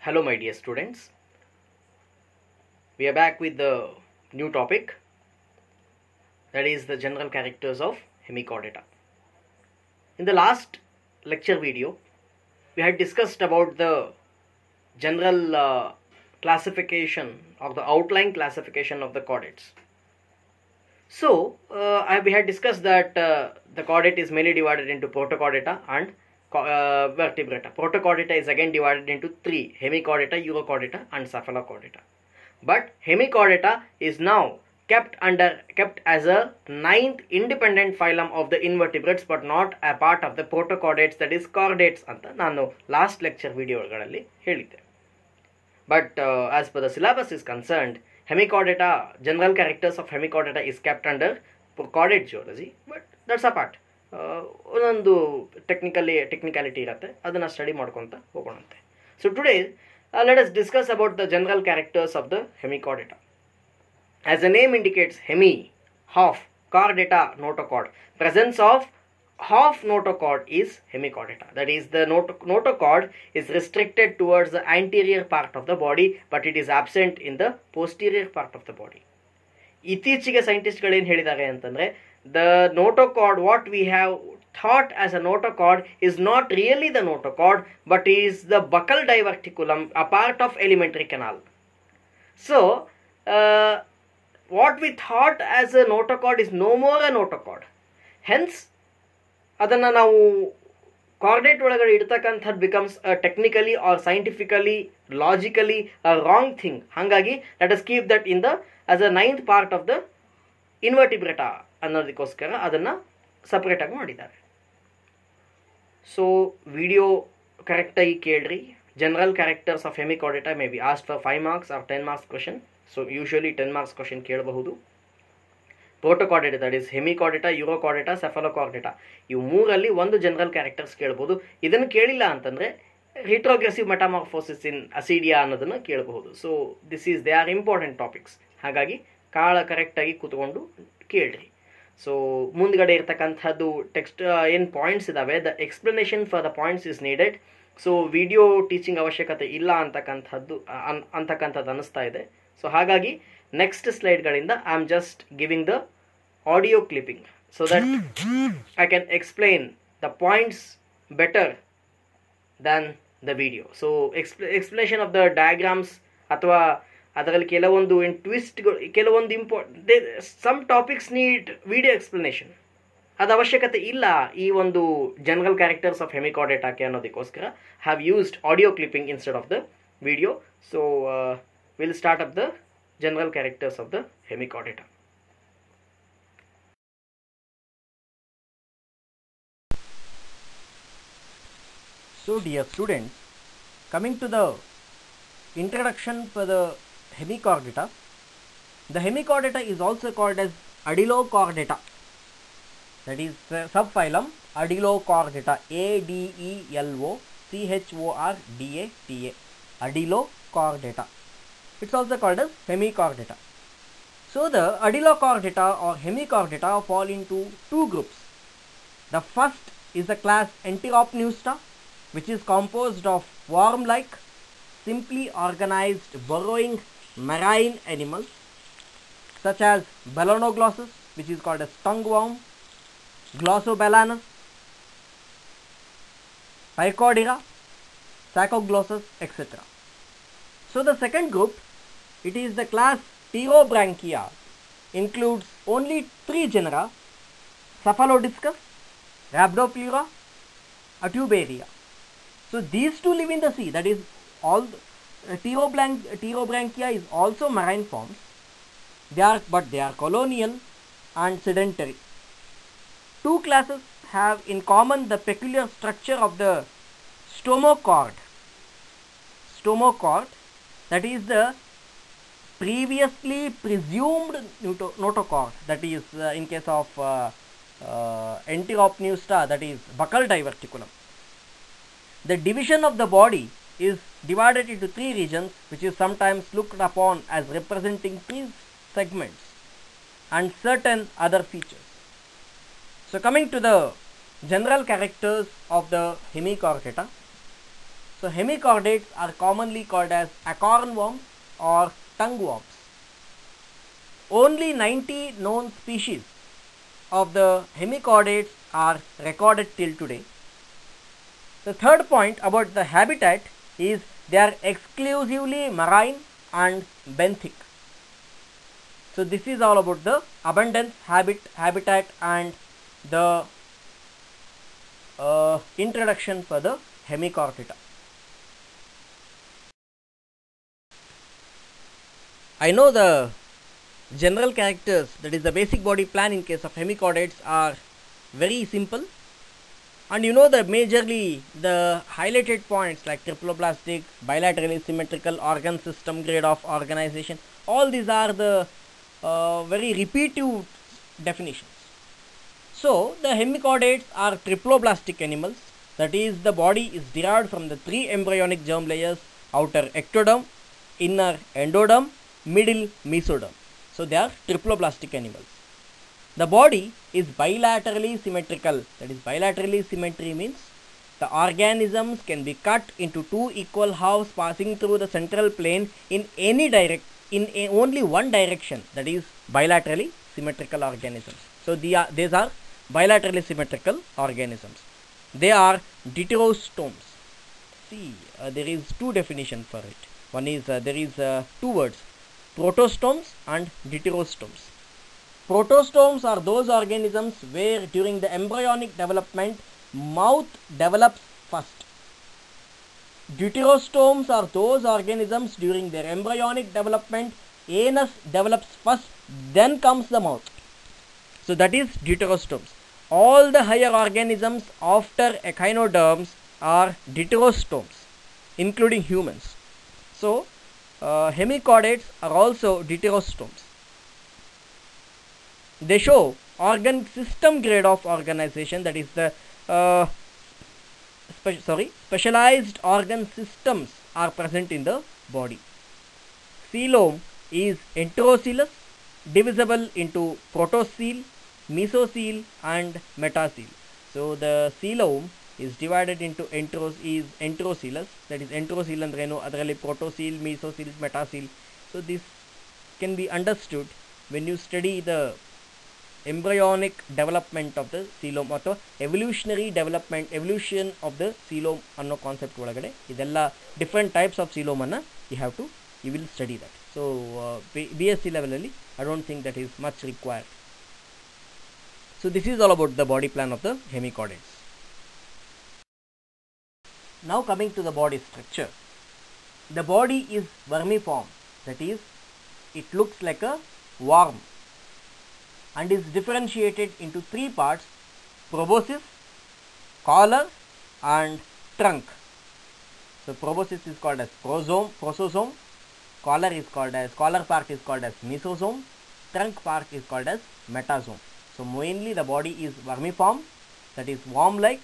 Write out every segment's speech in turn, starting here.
Hello my dear students, we are back with the new topic, that is the general characters of hemichordata. In the last lecture video, we had discussed about the general classification or the outline classification of the chordates. So, we had discussed that the chordate is mainly divided into protochordata and vertebrata. Protochordata is again divided into three: hemichordata, urochordata and cephalochordata. But hemichordata is now kept as a ninth independent phylum of the invertebrates, but not a part of the protochordates, that is chordates anta ನಾನು last lecture videoಗಳಲ್ಲಿ ಹೇಳಿದ್ದೆ. But as per the syllabus is concerned, hemichordata, general characters of hemichordata is kept under chordate zoology, but that's a part. ಒಂದೊಂದು technicality ಇರುತ್ತೆ, ಅದನ್ನು study ಮಾಡ್ಕೊತ ಹೋಗೋಣಂತೆ. So today let us discuss about the general characters of the hemichordata. As the name indicates, hemi, half, chordata, notochord. Presence of half notochord is hemichordata. That is, the notochord is restricted towards the anterior part of the body, but it is absent in the posterior part of the body. ಇತ್ತೀಚೆಗೆ ಸೈಂಟಿಸ್ಟ್ಗಳು ಏನು ಹೇಳಿದ್ದಾರೆ ಅಂತಂದರೆ, the notochord, what we have thought as a notochord, is not really the notochord, but is the buccal diverticulum, a part of alimentary canal. So, what we thought as a notochord is no more a notochord. Hence, ಅದನ್ನು ನಾವು chordate ಒಳಗಡೆ ಇಡ್ತಕ್ಕಂಥದ್ದು becomes a technically or scientifically, logically a wrong thing. ಹಾಗಾಗಿ let us keep that in the as a ninth part of the invertebrata ಅನ್ನೋದಕ್ಕೋಸ್ಕರ ಅದನ್ನು ಸಪ್ರೇಟಾಗಿ ಮಾಡಿದ್ದಾರೆ. So video ಕರೆಕ್ಟಾಗಿ ಕೇಳ್ರಿ. General characters of hemichordata may be asked for 5 marks or 10 marks question. So usually 10 marks question ಕೇಳಬಹುದು. protochordata, that is hemichordata, urochordata, cephalochordata, ಇವು ಮೂರಲ್ಲಿ ಒಂದು general characters ಕೇಳಬಹುದು. ಇದನ್ನು ಕೇಳಿಲ್ಲ ಅಂತಂದರೆ ರಿಟ್ರೋಗ್ರೆಸಿವ್ ಮೆಟಾಮಾರ್ಫೋಸಿಸ್ ಇನ್ ಅಸಿಡಿಯಾ ಅನ್ನೋದನ್ನು ಕೇಳಬಹುದು. So they are important topics. ಹಾಗಾಗಿ ಕರೆಕ್ಟಾಗಿ ಕೂತ್ಕೊಂಡು ಕೇಳ್ರಿ. ಸೊ ಮುಂದ್ಗಡೆ ಇರ್ತಕ್ಕಂಥದ್ದು ಟೆಕ್ಸ್ಟ್ ಏನು ಪಾಯಿಂಟ್ಸ್ ಇದ್ದಾವೆ, the explanation for the points is needed. So video teaching ಅವಶ್ಯಕತೆ ಇಲ್ಲ ಅಂತಕ್ಕಂಥದ್ದು ಅನ್ನಿಸ್ತಾ ಇದೆ. ಸೊ ಹಾಗಾಗಿ ನೆಕ್ಸ್ಟ್ ಸ್ಲೈಡ್ಗಳಿಂದ I am just giving the audio clipping so that I can explain the points better than the video. So explanation of the diagrams ಅಥವಾ ಅದರಲ್ಲಿ ಕೆಲವೊಂದು ಟ್ವಿಸ್ಟ್ಗಳು, ಕೆಲವೊಂದು some topics need video explanation, ಅದು ಅವಶ್ಯಕತೆ ಇಲ್ಲ ಈ ಒಂದು ಜನರಲ್ ಕ್ಯಾರೆಕ್ಟರ್ಸ್ ಆಫ್ hemichordataಕ್ಕೆ ಅನ್ನೋದಕ್ಕೋಸ್ಕರ have used audio clipping instead of the video. So will start up the general characters of the hemichordata. So dear students, coming to the introduction for the hemichordata, the hemichordata is also called as Adilochordata, that is subphylum Adilochordata, Adelochordata, Adilochordata. It's also called as hemichordata. So the Adilochordata or hemichordata fall into two groups. The first is the class Enteropneusta, which is composed of worm-like, simply organized burrowing marine animals such as Balanoglossus, which is called as stongue-worm, Glossobalanus, Pycodira, Saccoglossus, etc. So the second group, it is the class Pterobranchia, includes only 3 genera: Cephalodiscus, Rhabdopleura, Atubaria. So these two live in the sea, that is all. Pterobranchia is also marine forms. But they are colonial and sedentary. Two classes have in common the peculiar structure of the stomochord. That is the previously presumed notochord, that is in case of Enteropneusta, that is buccal diverticulum. The division of the body is divided into 3 regions, which is sometimes looked upon as representing 3 segments and certain other features. So coming to the general characters of the hemichordata, So hemichordates are commonly called as acorn worms or tongue worms. Only 90 known species of the hemichordates are recorded till today. The third point about the habitat is they are exclusively marine and benthic. So this is all about the abundance, habitat and the introduction for the hemichordata. I know the general characters, that is the basic body plan in case of hemichordates, are very simple, and you know that majorly the highlighted points like triploblastic, bilaterally symmetrical, organ system grade of organization, all these are the very repetitive definitions. So the hemichordates are triploblastic animals, that is the body is derived from the three embryonic germ layers: outer ectoderm, inner endoderm, middle mesoderm. So they are triploblastic animals. The body is bilaterally symmetrical, that is bilaterally symmetry means the organisms can be cut into two equal halves passing through the central plane in any only one direction, that is bilaterally symmetrical organisms. So these are bilaterally symmetrical organisms. They are deuterostomes. See, there is two definitions for it. One is there is two words, protostomes and deuterostomes. Protostomes are those organisms where during the embryonic development mouth develops first. Deuterostomes are those organisms during their embryonic development anus develops first, then comes the mouth. So that is deuterostomes. All the higher organisms after echinoderms are deuterostomes, including humans. So hemichordates are also deuterostomes. They show organ system grade of organization, that is the specialized organ systems are present in the body. Coelom is enterocoelous, divisible into protocoel, mesocoel and metacoel. So the coelom is divided into enterocoelous, that is enterocoel andreno adralli protocoel, mesocoel, metacoel. So this can be understood when you study the embryonic development of the coelom or evolutionary development, evolution of the coelom anno concept olagade idella different types of coelom anna you will study that. So BSc level alli I don't think that is much required. So this is all about the body plan of the hemichordates. Now coming to the body structure. The body is vermiform, that is it looks like a worm and is differentiated into three parts: proboscis, collar and trunk. So proboscis is called as prososome, collar part is called as mesosome, trunk part is called as metasome. So mainly the body is vermiform, that is worm like,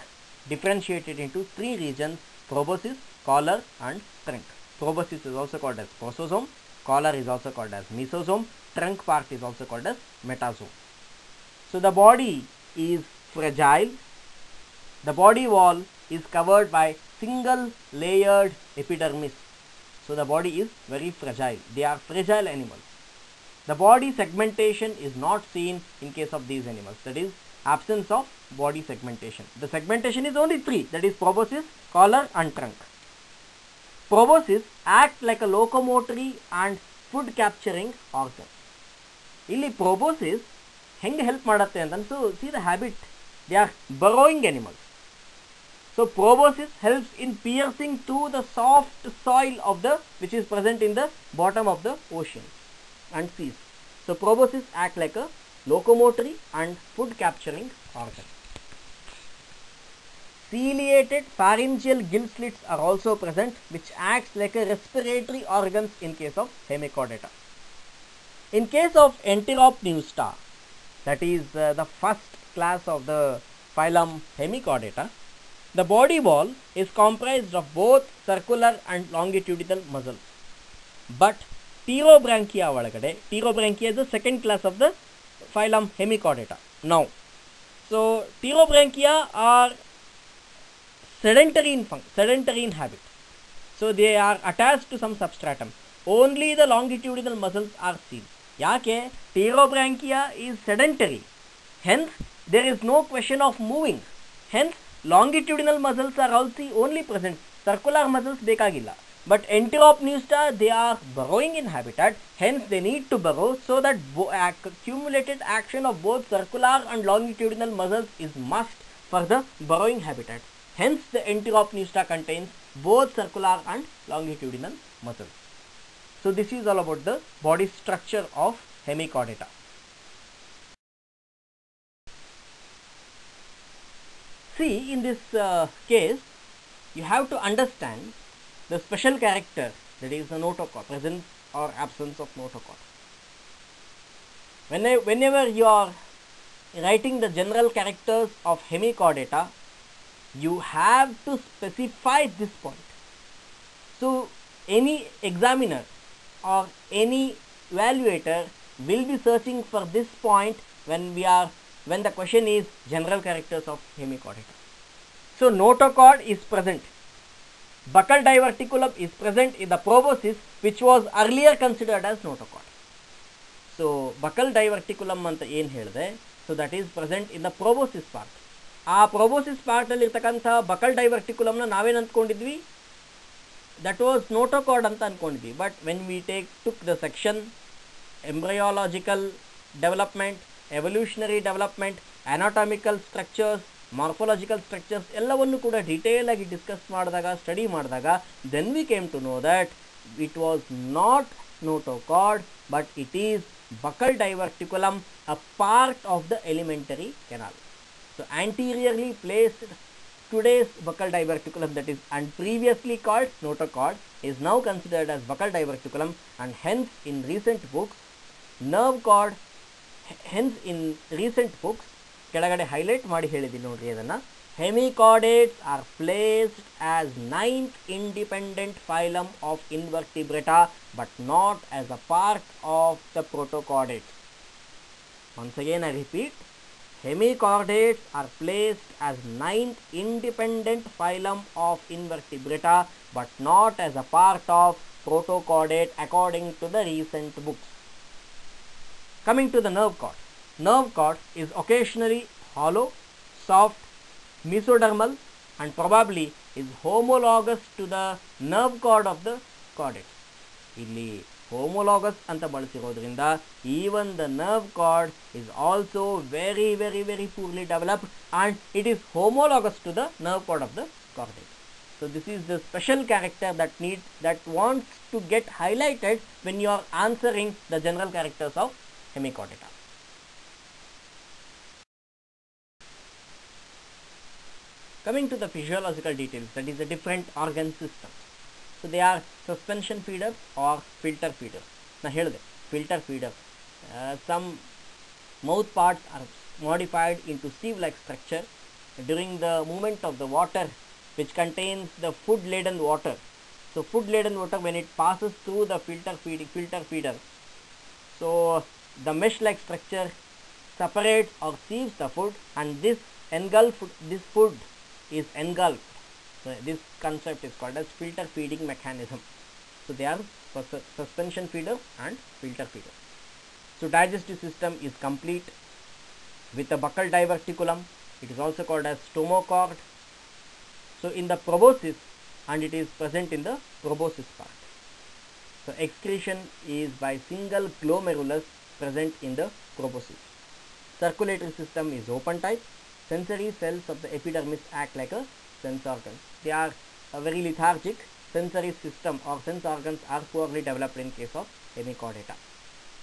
differentiated into three regions: proboscis, collar and trunk. Proboscis is also called as prososome, collar is also called as mesosome, trunk part is also called as metasome. So the body is fragile. The body wall is covered by single layered epidermis. So the body is very fragile. They are fragile animals. The body segmentation is not seen in case of these animals, that is absence of body segmentation. The segmentation is only three, that is proboscis, collar and trunk. Proboscis act like a locomotory and food capturing organ. Illi proboscis ಹೆಂಗೆ help ಮಾಡುತ್ತೆ ಅಂತ so C the habit, they are burrowing animals. So proboscis helps in piercing through the soft soil of the which is present in the bottom of the ocean and seas. So proboscis act like a locomotory and food capturing organ. Ciliated pharyngeal gill slits are also present, which acts like a respiratory organs in case of hemichordata. In case of Enteropneusta, that is the first class of the phylum Hemichordata, the body wall is comprised of both circular and longitudinal muscles. But pterobranchia is the second class of the phylum Hemichordata. Now, so pterobranchia are sedentary in habit. So they are attached to some substratum. Only the longitudinal muscles are seen. Yake pterobranchia is sedentary. Hence, there is no question of moving. Hence, longitudinal muscles are also only present. Circular muscles bekagilla. But Enteropneusta, they are burrowing in habitat. Hence, they need to burrow so that accumulated action of both circular and longitudinal muscles is must for the burrowing habitat. Hence, the Enteropneusta contains both circular and longitudinal muscles. So, this is all about the body structure of Hemichordata. See, in this case, you have to understand the special character, that is the notochord, presence or absence of notochord. Whenever you are writing the general characters of Hemichordata, you have to specify this point. So, any examiner or any evaluator will be searching for this point when the question is general characters of Hemichordata. So, notochord is present. Buccal diverticulum is present in the proboscis, which was earlier considered as notochord. So, buccal diverticulum anta ಏನು ಹೇಳಿದೆ, so that is present in the proboscis part. ಆ proboscis part ಅಲ್ಲಿ ಇರತಕ್ಕಂತ buccal diverticulum ನ ನಾವೇನು ಅಂದ್ಕೊಂಡಿದ್ವಿ, that was notochord ಅಂತ ಅಂದ್ಕೊಂಡಿದ್ವಿ. But when we took the section embryological development, evolutionary development, anatomical structures, morphological structures ಎಲ್ಲವನ್ನು ಕೂಡ ಡೀಟೇಲ್ ಆಗಿ ಡಿಸ್ಕಸ್ ಮಾಡಿದಾಗ, ಸ್ಟಡಿ ಮಾಡಿದಾಗ, then we came to know that it was not notochord but it is buccal diverticulum, a part of the alimentary canal. So anteriorly placed, today's buccal diverticulum, that is and previously called notochord, is now considered as buccal diverticulum, and hence in recent books nerve cord, hence in recent books ಕೆಳಗಡೆ highlight ಮಾಡಿ ಹೇಳಿದ್ದೀನಿ ನೋಡ್ರಿ ಅದನ್ನು. Hemichordates are placed as 9th independent phylum of invertebrata but not as a part of the protochordates. Once again I repeat, Hemichordates are placed as 9th independent phylum of invertebrata but not as a part of protochordate according to the recent books. Coming to the nerve cord. Nerve cord is occasionally hollow, soft, mesodermal, and probably is homologous to the nerve cord of the chordates. ಇಲ್ಲಿ homologous ಅಂತ ಬಳಸಿರೋದ್ರಿಂದ even the nerve cord is also very very very poorly developed and it is homologous to the nerve cord of the chordate. So this is the special character that wants to get highlighted when you are answering the general characters of Hemichordata. Coming to the physiological details, that is the different organ systems. So they are suspension feeders or filter feeders. Na ಹೇಳಿದೆ filter feeder. Some mouth parts are modified into sieve-like structure during the movement of the water, which contains the food-laden water. So food-laden water, when it passes through the filter feeder, so the mesh-like structure separates or sieves the food, and this food is engulfed. So this concept is called as filter feeding mechanism. So they are suspension feeder and filter feeder. So digestive system is complete with the buccal diverticulum. It is also called as stomochord. So in the proboscis, and it is present in the proboscis part. So excretion is by single glomerulus present in the proboscis. Circulatory system is open type. Sensory cells of the epidermis act like a sense organ. They are a very lethargic. Sensory system or sense organs are poorly developed in case of Hemichordata.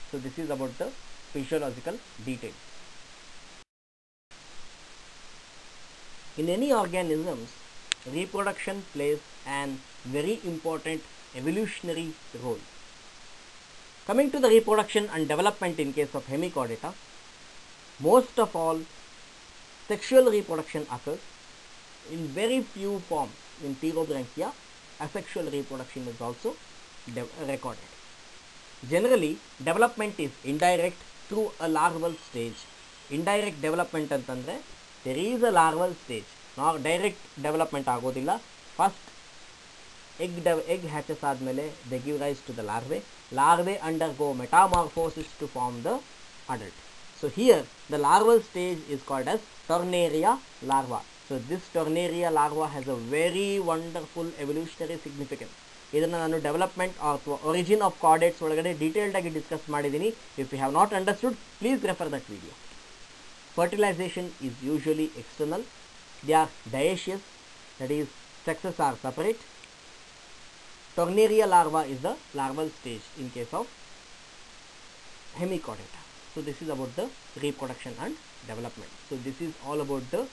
So this is about the physiological details. In any organisms, reproduction plays an very important evolutionary role. Coming to the reproduction and development in case of Hemichordata, most of all sexual reproduction occurs in very few forms. In Pterobranchia, asexual reproduction is also recorded. Generally, development is indirect through a larval stage. Indirect development antandre, there is a larval stage. Now direct development agodilla. First egg hatches ಆದಮೇಲೆ they give rise to the larvae. Larvae undergo metamorphosis to form the adult. So here the larval stage is called as Tornaria larva. So this Tornaria larva has a very wonderful evolutionary significance. ಇದನ್ನು ನಾನು development ಅಥವಾ origin of chordates ಒಳಗಡೆ ಡೀಟೇಲ್ಡಾಗಿ discuss ಮಾಡಿದ್ದೀನಿ. If you have not understood please refer that video. Fertilization is usually external. They are dioecious, that is sexes are separate. Tornaria larva is the larval stage in case of Hemichordata. So this is about the reproduction and development. So this is all about the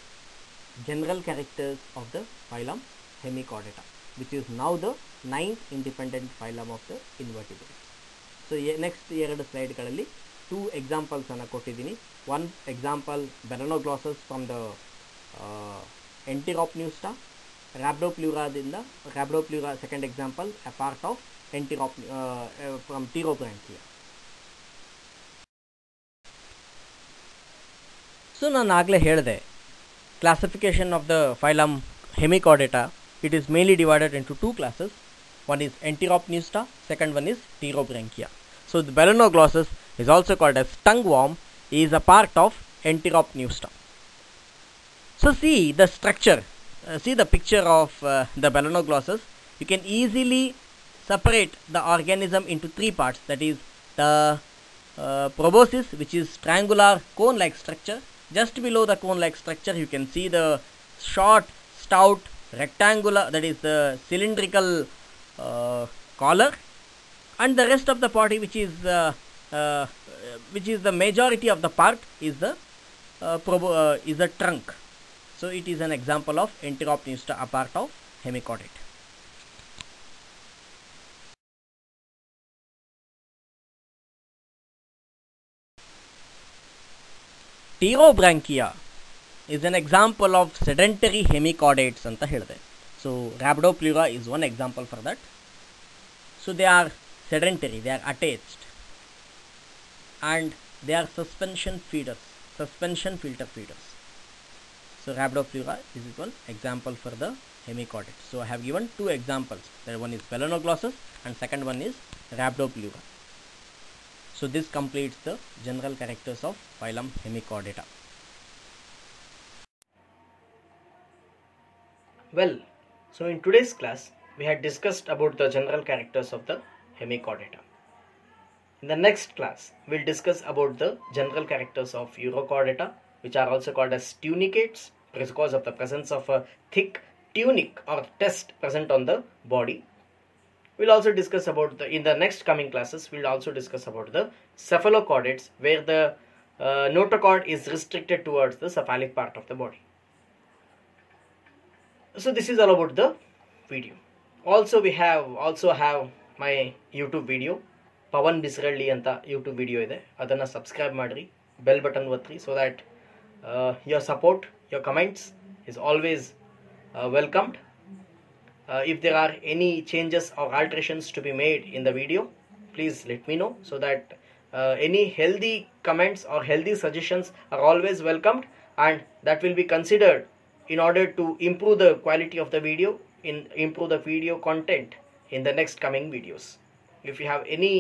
general characters of the phylum Hemichordata, which is now the 9th independent phylum of the invertebrates. So next ಎರಡು ಸ್ಲೈಡ್ಗಳಲ್ಲಿ 2 examples ಅನ್ನು ಕೊಟ್ಟಿದ್ದೀನಿ. One example Balanoglossus from the Enteropneusta, Rhabdopleura second example a part of from Pterobranchia. So ನಾನು ಆಗಲೇ ಹೇಳಿದೆ classification of the phylum Hemichordata, it is mainly divided into 2 classes. One is Enteropneusta, second one is Pterobranchia. So the Balanoglossus is also called as stung-worm, is a part of Enteropneusta. So see the structure, see the picture of the Balanoglossus. You can easily separate the organism into 3 parts, that is the proboscis, which is triangular cone-like structure. Just below the cone-like structure you can see the short, stout, rectangular, that is the cylindrical collar, and the rest of the body, which is the majority of the part, is the trunk. So it is an example of Enteropneusta, a part of Hemichordate. Pterobranchia is an example of sedentary hemichordates anta helide. So Rhabdopleura is one example for that. So they are sedentary, they are attached, and they are suspension filter feeders. So Rhabdopleura is one example for the hemichordate. So I have given 2 examples. The one is Balanoglossus and second one is Rhabdopleura. So this completes the general characters of phylum Hemichordata. Well, so in today's class we had discussed about the general characters of the Hemichordata. In the next class we'll discuss about the general characters of Urochordata, which are also called as tunicates because of the presence of a thick tunic or test present on the body. We'll also discuss about in the next coming classes we'll also discuss about the cephalochordates, where the notochord is restricted towards the cephalic part of the body. So this is all about the video. Also we have my YouTube video, Pawan Bisralli anta YouTube video ide, adanna subscribe madri, bell button ಒತ್ತಿ, so that your support, your comments is always welcomed. If there are any changes or alterations to be made in the video, please let me know, so that any healthy comments or healthy suggestions are always welcomed, and that will be considered in order to improve the quality of the video, improve the video content in the next coming videos. If you have any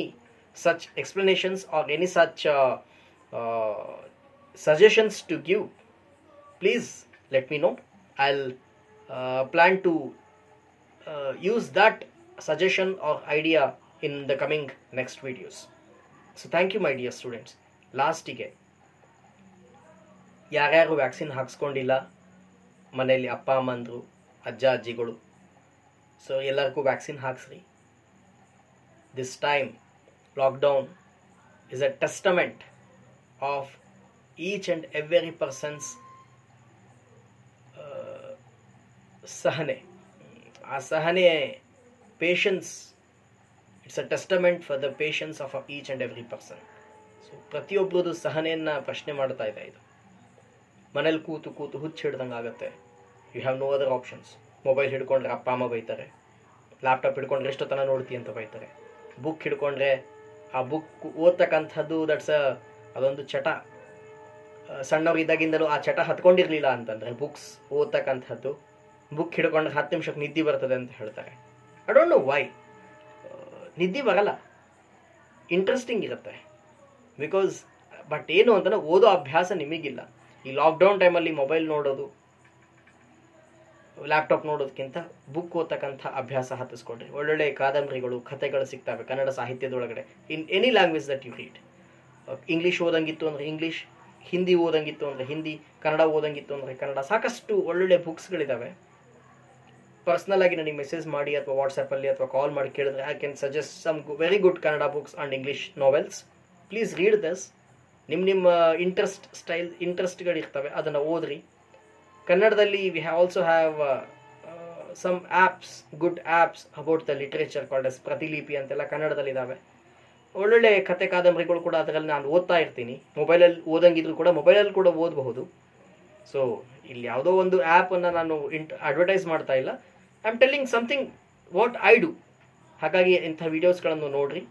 such explanations or any such suggestions to give, please let me know. I'll plan to use that suggestion or idea in the coming next videos. So thank you my dear students. ಲಾಸ್ಟಿಗೆ ಯಾರ್ಯಾರು vaccine ಹಾಕ್ಸ್ಕೊಂಡಿಲ್ಲ ಮನೆಯಲ್ಲಿ ಅಪ್ಪ ಅಮ್ಮಂದರು, ಅಜ್ಜ ಅಜ್ಜಿಗಳು, so ಎಲ್ಲರಿಗೂ vaccine ಹಾಕ್ಸ್ರಿ. This time lockdown is a testament of each and every person's sahane. A sahane, patience, it's a testament for the patience of each and every person. So ಪ್ರತಿಯೊಬ್ಬರದು ಸಹನೆಯನ್ನು ಪ್ರಶ್ನೆ ಮಾಡ್ತಾ ಇದೆ ಇದು. ಮನೇಲಿ ಕೂತು ಹುಚ್ಚು ಹಿಡ್ದಂಗೆ ಆಗುತ್ತೆ. You have no other options. Mobile ಹಿಡ್ಕೊಂಡ್ರೆ ಅಪ್ಪ ಅಮ್ಮ ಬೈತಾರೆ, ಲ್ಯಾಪ್ಟಾಪ್ ಹಿಡ್ಕೊಂಡ್ರೆ ಎಷ್ಟೊತ್ತನ ನೋಡ್ತಿ ಅಂತ ಬೈತಾರೆ, ಬುಕ್ ಹಿಡ್ಕೊಂಡ್ರೆ ಆ ಬುಕ್ ಓದ್ತಕ್ಕಂಥದ್ದು ಅದೊಂದು ಚಟ. ಸಣ್ಣವರಿದ್ದಾಗಿಂದಲೂ ಆ ಚಟ ಹತ್ಕೊಂಡಿರಲಿಲ್ಲ ಅಂತಂದರೆ ಬುಕ್ಸ್ ಓದ್ತಕ್ಕಂಥದ್ದು, ಬುಕ್ ಹಿಡ್ಕೊಂಡ್ರೆ 10 ನಿಮಿಷಕ್ಕೆ ನಿದ್ದೆ ಬರ್ತದೆ ಅಂತ ಹೇಳ್ತಾರೆ. I don't know why. ನಿದ್ದೆ ಬರಲ್ಲ, ಇಂಟ್ರೆಸ್ಟಿಂಗ್ ಇರುತ್ತೆ ಬಿಕಾಸ್. ಬಟ್ ಏನು ಅಂತಂದರೆ ಓದೋ ಅಭ್ಯಾಸ ನಿಮಗಿಲ್ಲ. ಈ ಲಾಕ್ಡೌನ್ ಟೈಮಲ್ಲಿ ಮೊಬೈಲ್ ನೋಡೋದು, ಲ್ಯಾಪ್ಟಾಪ್ ನೋಡೋದಕ್ಕಿಂತ ಬುಕ್ ಓದ್ತಕ್ಕಂಥ ಅಭ್ಯಾಸ ಹತ್ತಿಸ್ಕೊಡ್ರಿ. ಒಳ್ಳೊಳ್ಳೆ ಕಾದಂಬರಿಗಳು, ಕಥೆಗಳು ಸಿಗ್ತವೆ ಕನ್ನಡ ಸಾಹಿತ್ಯದೊಳಗಡೆ, in any language that you read. English ಓದಂಗಿತ್ತು ಅಂದರೆ ಇಂಗ್ಲೀಷ್, ಹಿಂದಿ ಓದಂಗಿತ್ತು ಅಂದರೆ ಹಿಂದಿ, ಕನ್ನಡ ಓದಂಗಿತ್ತು ಅಂದರೆ ಕನ್ನಡ. ಸಾಕಷ್ಟು ಒಳ್ಳೊಳ್ಳೆ ಬುಕ್ಸ್ಗಳಿದ್ದಾವೆ. ಪರ್ಸ್ನಲ್ ಆಗಿ ನನಗೆ ಮೆಸೇಜ್ ಮಾಡಿ ಅಥವಾ ವಾಟ್ಸಪ್ಪಲ್ಲಿ ಅಥವಾ ಕಾಲ್ ಮಾಡಿ ಕೇಳಿದ್ರೆ I can suggest some very good Kannada books and English novels. Please read this. ನಿಮ್ಮ ಇಂಟ್ರೆಸ್ಟ್ಗಳಿರ್ತವೆ, ಅದನ್ನು ಓದ್ರಿ. ಕನ್ನಡದಲ್ಲಿ we also have some apps, good apps about the literature called as Pratilipi ಅಂತೆಲ್ಲ ಕನ್ನಡದಲ್ಲಿದ್ದಾವೆ. ಒಳ್ಳೊಳ್ಳೆ ಕತೆ ಕಾದಂಬರಿಗಳು ಕೂಡ ಅದರಲ್ಲಿ ನಾನು ಓದ್ತಾ ಇರ್ತೀನಿ. ಮೊಬೈಲಲ್ಲಿ ಓದಂಗಿದ್ರು ಕೂಡ ಮೊಬೈಲಲ್ಲಿ ಕೂಡ ಓದಬಹುದು. ಸೊ ಇಲ್ಲಿ ಯಾವುದೋ ಒಂದು ಆ್ಯಪನ್ನು ನಾನು ಅಡ್ವರ್ಟೈಸ್ ಮಾಡ್ತಾ ಇಲ್ಲ. I am telling something what I do. ಹಾಗಾಗಿ ಇಂಥ ವೀಡಿಯೋಸ್ಗಳನ್ನು ನೋಡ್ರಿ,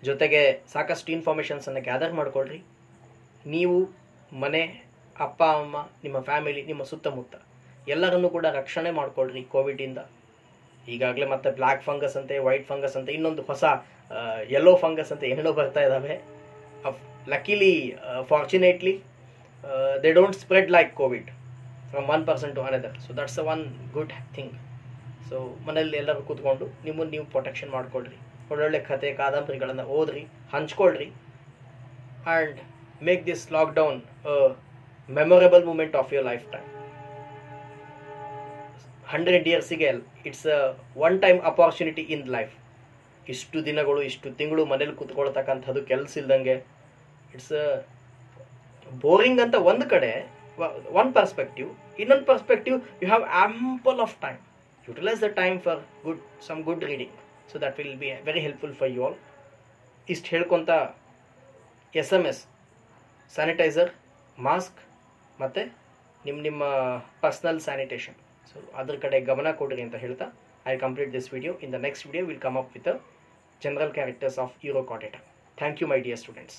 ಜೊತೆಗೆ ಸಾಕಷ್ಟು ಇನ್ಫಾರ್ಮೇಷನ್ಸನ್ನು ಗ್ಯಾದರ್ ಮಾಡ್ಕೊಳ್ರಿ. ನೀವು, ಮನೆ, ಅಪ್ಪ ಅಮ್ಮ, ನಿಮ್ಮ ಫ್ಯಾಮಿಲಿ, ನಿಮ್ಮ ಸುತ್ತಮುತ್ತ ಎಲ್ಲರನ್ನೂ ಕೂಡ ರಕ್ಷಣೆ ಮಾಡ್ಕೊಳ್ರಿ ಕೋವಿಡಿಂದ. ಈಗಾಗಲೇ ಮತ್ತೆ ಬ್ಲ್ಯಾಕ್ ಫಂಗಸ್ ಅಂತೆ, ವೈಟ್ ಫಂಗಸ್ ಅಂತೆ, ಇನ್ನೊಂದು ಹೊಸ ಯೆಲ್ಲೋ ಫಂಗಸ್ ಅಂತ ಏನೇನೋ ಬರ್ತಾ ಇದ್ದಾವೆ. Luckily, fortunately, they don't spread like Covid from one person to another. So that's a one good thing. So ಮನೇಲಿ ಎಲ್ಲರೂ ಕೂತ್ಕೊಂಡು ನಿಮ್ಮನ್ನು ನೀವು ಪ್ರೊಟೆಕ್ಷನ್ ಮಾಡ್ಕೊಳ್ರಿ. ಒಳ್ಳೊಳ್ಳೆ ಕತೆ ಕಾದಂಬರಿಗಳನ್ನು ಓದ್ರಿ, ಹಂಚ್ಕೊಳ್ರಿ, and make this lockdown memorable moment of your life time. 100 yearsಗೆ it's a one time opportunity in life. ಇಷ್ಟು ದಿನಗಳು, ಇಷ್ಟು ತಿಂಗಳು ಮನೇಲಿ ಕೂತ್ಕೊಳ್ತಕ್ಕಂಥದ್ದು ಕೆಲಸ ಇಲ್ದಂಗೆ, ಇಟ್ಸ್ ಬೋರಿಂಗ್ ಅಂತ ಒಂದು ಕಡೆ, ಒನ್ ಪರ್ಸ್ಪೆಕ್ಟಿವ್. ಇನ್ನೊಂದು perspective, you have ample of time. Utilise the time for some good reading. So that will be very helpful for you all. ಇಷ್ಟು ಹೇಳ್ಕೊತ SMS, ಸ್ಯಾನಿಟೈಸರ್, ಮಾಸ್ಕ್ ಮತ್ತು ನಿಮ್ಮ ಪರ್ಸ್ನಲ್ ಸ್ಯಾನಿಟೇಷನ್, ಸೊ ಅದ್ರ ಕಡೆ ಗಮನ ಕೊಡ್ರಿ ಅಂತ ಹೇಳ್ತಾ I complete this video. In the next video will come up with the general characters of urochordata. Thank you my dear students.